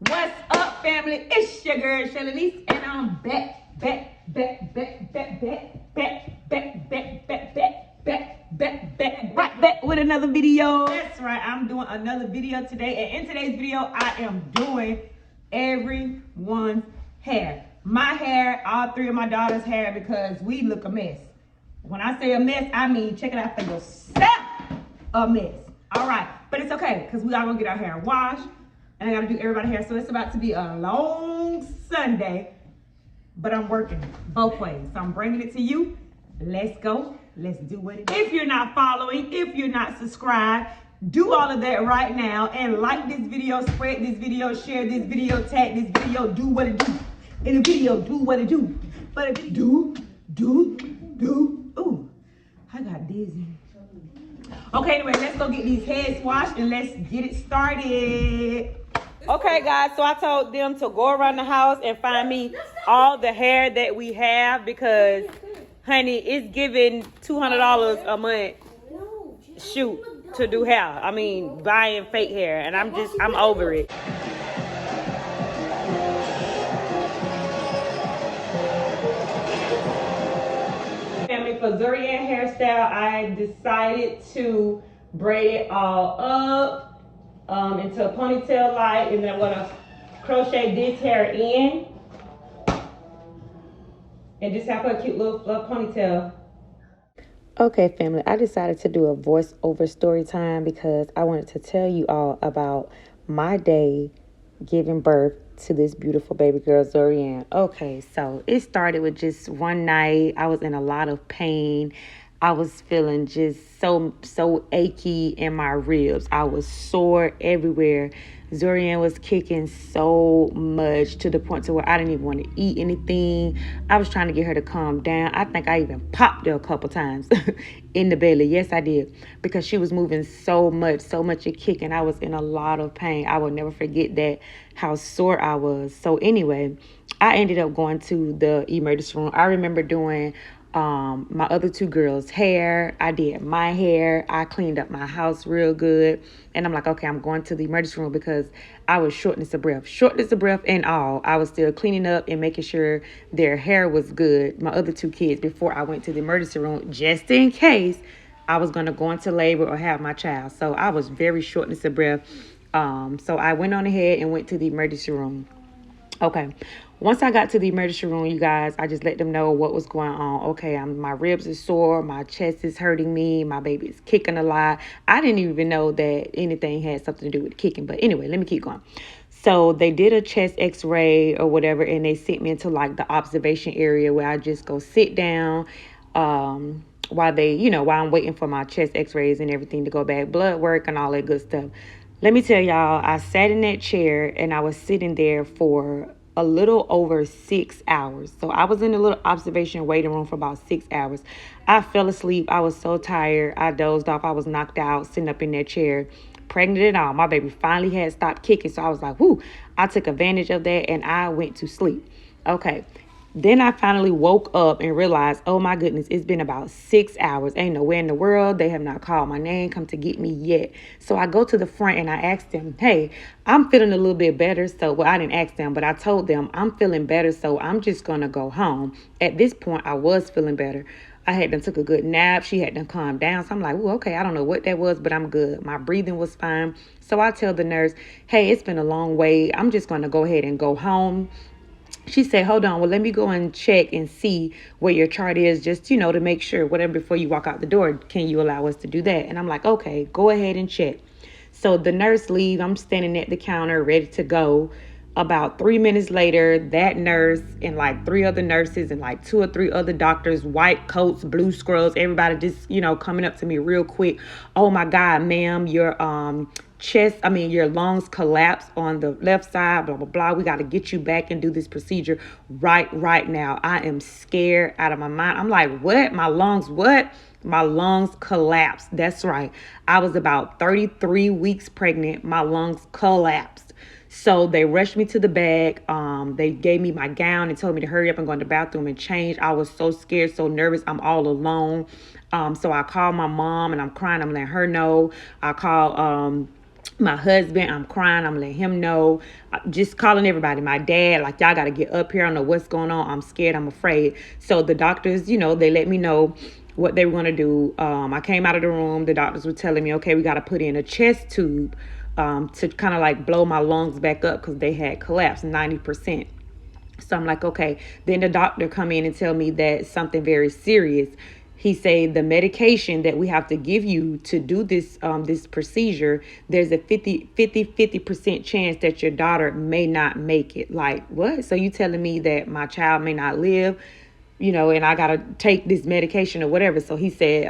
What's up, family? It's your girl, Shelly, and I'm back with another video. That's right, I'm doing another video today, and in today's video, I am doing everyone's hair. My hair, all three of my daughter's hair, because we look a mess. When I say a mess, I mean, check it out for yourself, a mess. All right, but it's okay, because we all gonna get our hair washed, and I gotta do everybody's hair. So it's about to be a long Sunday, but I'm working both ways. So I'm bringing it to you. Let's go. Let's do what it is. If you're not following, if you're not subscribed, do all of that right now and like this video, spread this video, share this video, tag this video, do what it do. In the video, do what it do. But if it do. Ooh, I got dizzy. Okay, anyway, let's go get these heads washed and let's get it started. Okay, guys, so I told them to go around the house and find me all the hair that we have because, honey, it's giving $200 a month shoot to do hair. I mean, buying fake hair, and I'm over it. Family, for ZORIANN hairstyle, I decided to braid it all up into a ponytail light, and then I'm gonna crochet this hair in and just have a cute little fluff ponytail. Okay, family, I decided to do a voiceover story time because I wanted to tell you all about my day giving birth to this beautiful baby girl, ZORIANN. Okay, so it started with just one night. I was in a lot of pain. I was feeling just so achy in my ribs. I was sore everywhere. ZORIANN was kicking so much to the point to where I didn't even want to eat anything. I was trying to get her to calm down. I think I even popped her a couple times in the belly. Yes, I did. Because she was moving so much and kicking. I was in a lot of pain. I will never forget that, how sore I was. So anyway, I ended up going to the emergency room. I remember doing my other two girls' hair. I did my hair. I cleaned up my house real good. And I'm like, okay, I'm going to the emergency room because I was shortness of breath and all. I was still cleaning up and making sure their hair was good, my other two kids, before I went to the emergency room, just in case I was going to go into labor or have my child. So I was very shortness of breath. So I went on ahead and went to the emergency room. Okay, once I got to the emergency room, you guys, I just let them know what was going on. Okay, my ribs are sore, my chest is hurting me, my baby is kicking a lot. I didn't even know that anything had something to do with kicking, but anyway, let me keep going. So they did a chest x-ray or whatever, and they sent me into like the observation area where I just go sit down while I'm waiting for my chest x-rays and everything to go back, blood work and all that good stuff. Let me tell y'all, I sat in that chair and I was sitting there for a little over 6 hours. So I was in a little observation waiting room for about 6 hours. I fell asleep. I was so tired. I dozed off. I was knocked out sitting up in that chair, pregnant and all. My baby finally had stopped kicking. So I was like, whoo, I took advantage of that and I went to sleep. Okay. Then I finally woke up and realized, oh my goodness, it's been about 6 hours. Ain't nowhere in the world they have not called my name, come to get me yet. So I go to the front and I asked them, hey, I'm feeling a little bit better. So, well, I didn't ask them, but I told them I'm feeling better. So I'm just going to go home. At this point, I was feeling better. I had done took a good nap. She had done calmed down. So I'm like, oh, okay, I don't know what that was, but I'm good. My breathing was fine. So I tell the nurse, hey, it's been a long wait. I'm just going to go ahead and go home. She said, hold on, well, let me go and check and see where your chart is, just, to make sure, whatever, before you walk out the door, can you allow us to do that? And I'm like, okay, go ahead and check. So the nurse leaves. I'm standing at the counter ready to go. About 3 minutes later, that nurse and like 3 other nurses and like 2 or 3 other doctors, white coats, blue scrubs, everybody just, coming up to me real quick. Oh my God, ma'am, your lungs collapsed on the left side, blah, blah, blah. We got to get you back and do this procedure right now. I am scared out of my mind. I'm like, what? My lungs, what? My lungs collapsed. That's right. I was about 33 weeks pregnant. My lungs collapsed. So they rushed me to the bag. They gave me my gown and told me to hurry up and go in the bathroom and change. I was so scared, so nervous. I'm all alone. So I called my mom and I'm crying. I'm letting her know. I called my husband, I'm crying, I'm letting him know, just calling everybody, my dad, like, y'all got to get up here, I don't know what's going on, I'm scared, I'm afraid. So the doctors, you know, they let me know what they were going to do. I came out of the room, the doctors were telling me, okay, we got to put in a chest tube to kind of like blow my lungs back up because they had collapsed 90%. So I'm like, okay. Then the doctor come in and tell me that something very serious. He said the medication that we have to give you to do this this procedure, there's a 50% chance that your daughter may not make it. Like, what? So you telling me that my child may not live, you know, and I got to take this medication or whatever. So he said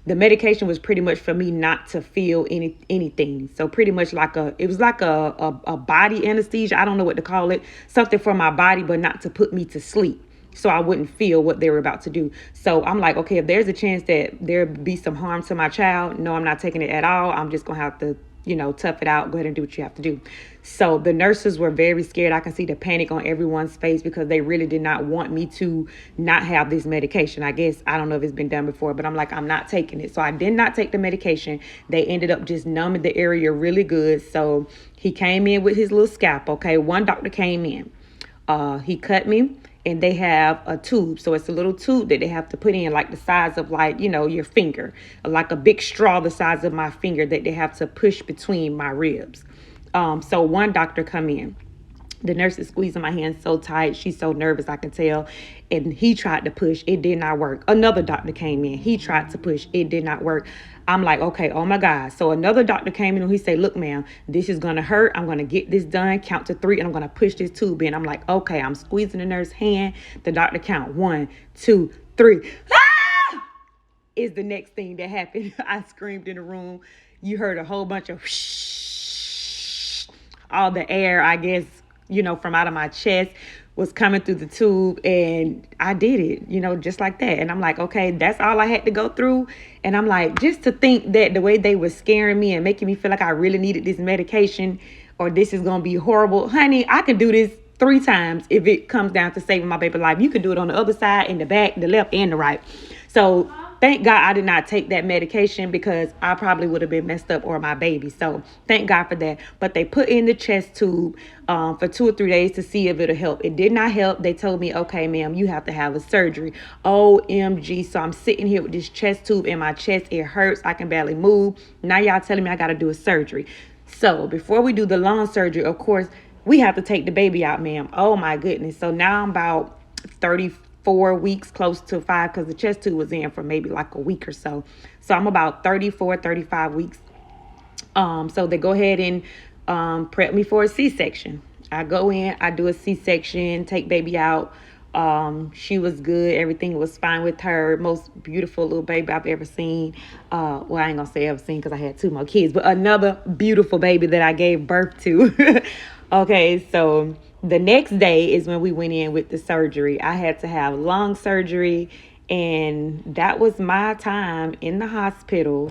the medication was pretty much for me not to feel anything. So pretty much like it was like a body anesthesia. I don't know what to call it. Something for my body, but not to put me to sleep, so I wouldn't feel what they were about to do. So I'm like, okay, if there's a chance that there be some harm to my child, no, I'm not taking it at all. I'm just going to have to, you know, tough it out. Go ahead and do what you have to do. So the nurses were very scared. I can see the panic on everyone's face because they really did not want me to not have this medication. I guess, I don't know if it's been done before, but I'm like, I'm not taking it. So I did not take the medication. They ended up just numbing the area really good. So he came in with his little scalpel. Okay, one doctor came in. He cut me. And they have a tube. So it's a little tube that they have to put in, like the size of, like, you know, your finger, like a big straw the size of my finger that they have to push between my ribs. So one doctor come in. The nurse is squeezing my hand so tight. She's so nervous, I can tell. And he tried to push. It did not work. Another doctor came in. He tried to push. It did not work. I'm like, okay, oh my God. So another doctor came in and he said, look, ma'am, this is going to hurt. I'm going to get this done. Count to 3 and I'm going to push this tube in. I'm like, okay, I'm squeezing the nurse's hand. The doctor count 1, 2, 3. Ah! Is the next thing that happened. I screamed in the room. You heard a whole bunch of whoosh. All the air, I guess, you know, from out of my chest was coming through the tube, and I did it, you know, just like that. And I'm like, okay, that's all I had to go through. And I'm like, just to think that the way they were scaring me and making me feel like I really needed this medication or this is going to be horrible. Honey, I can do this 3 times if it comes down to saving my baby life. You can do it on the other side, in the back, the left, and the right. So thank God I did not take that medication because I probably would have been messed up, or my baby. So thank God for that. But they put in the chest tube for 2 or 3 days to see if it'll help. It did not help. They told me, okay, ma'am, you have to have a surgery. OMG. So I'm sitting here with this chest tube in my chest. It hurts. I can barely move. Now y'all telling me I got to do a surgery. So before we do the lung surgery, of course, we have to take the baby out, ma'am. Oh my goodness. So now I'm about 34 weeks, close to 5, because the chest tube was in for maybe like a week or so. So I'm about 34, 35 weeks. So they go ahead and prep me for a C-section. I go in, I do a C-section, take baby out. She was good. Everything was fine with her. Most beautiful little baby I've ever seen. Well, I ain't gonna say ever seen because I had 2 more kids, but another beautiful baby that I gave birth to. Okay, so the next day is when we went in with the surgery. I had to have lung surgery, and that was my time in the hospital.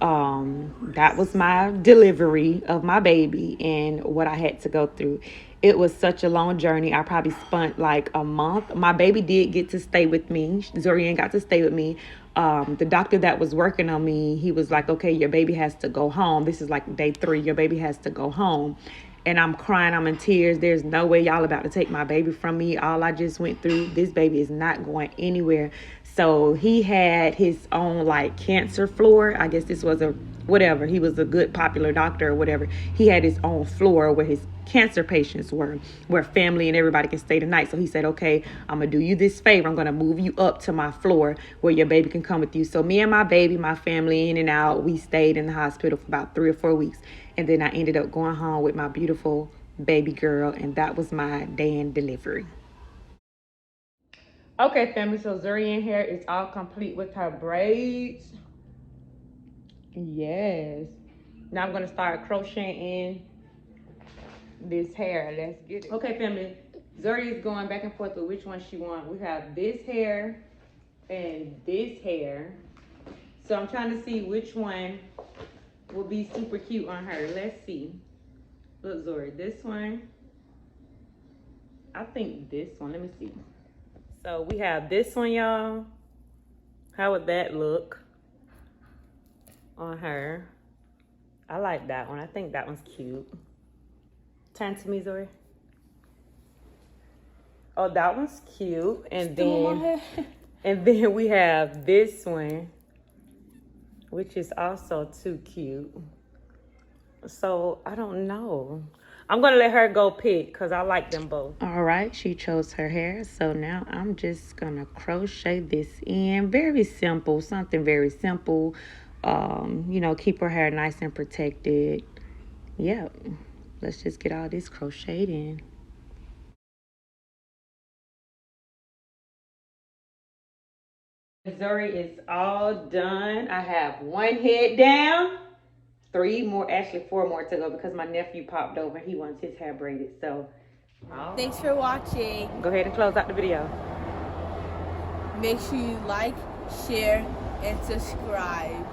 That was my delivery of my baby and what I had to go through. It was such a long journey. I probably spent like a month. My baby did get to stay with me. ZORIANN got to stay with me. The doctor that was working on me, he was like, okay, your baby has to go home. This is like day 3. Your baby has to go home. And I'm crying. I'm in tears. There's no way y'all about to take my baby from me. All I just went through, this baby is not going anywhere. So he had his own like cancer floor. I guess this was a whatever. He was a good popular doctor or whatever. He had his own floor where his cancer patients were, where family and everybody can stay the night. So he said, okay, I'm going to do you this favor. I'm going to move you up to my floor where your baby can come with you. So me and my baby, my family, in and out, we stayed in the hospital for about 3 or 4 weeks. And then I ended up going home with my beautiful baby girl. And that was my day in delivery. Okay, family, so ZORIANN hair is all complete with her braids. Yes. Now I'm going to start crocheting this hair. Let's get it. Okay, family, ZORI is going back and forth with which one she wants. We have this hair and this hair. So I'm trying to see which one will be super cute on her. Let's see. Look, ZORI, this one. I think this one. Let me see. So we have this one, y'all. How would that look on her? I like that one. I think that one's cute. Turn to me, Zori. Oh, that one's cute. And then we have this one, which is also too cute. So I don't know. I'm gonna let her go pick because I like them both. All right, she chose her hair. So now I'm just gonna crochet this in. Very simple, something very simple. You know, keep her hair nice and protected. Yep. Let's just get all this crocheted in. Zori is all done. I have one head down. 3 more, actually 4 more to go because my nephew popped over. He wants his hair braided. So, thanks for watching. Go ahead and close out the video. Make sure you like, share, and subscribe.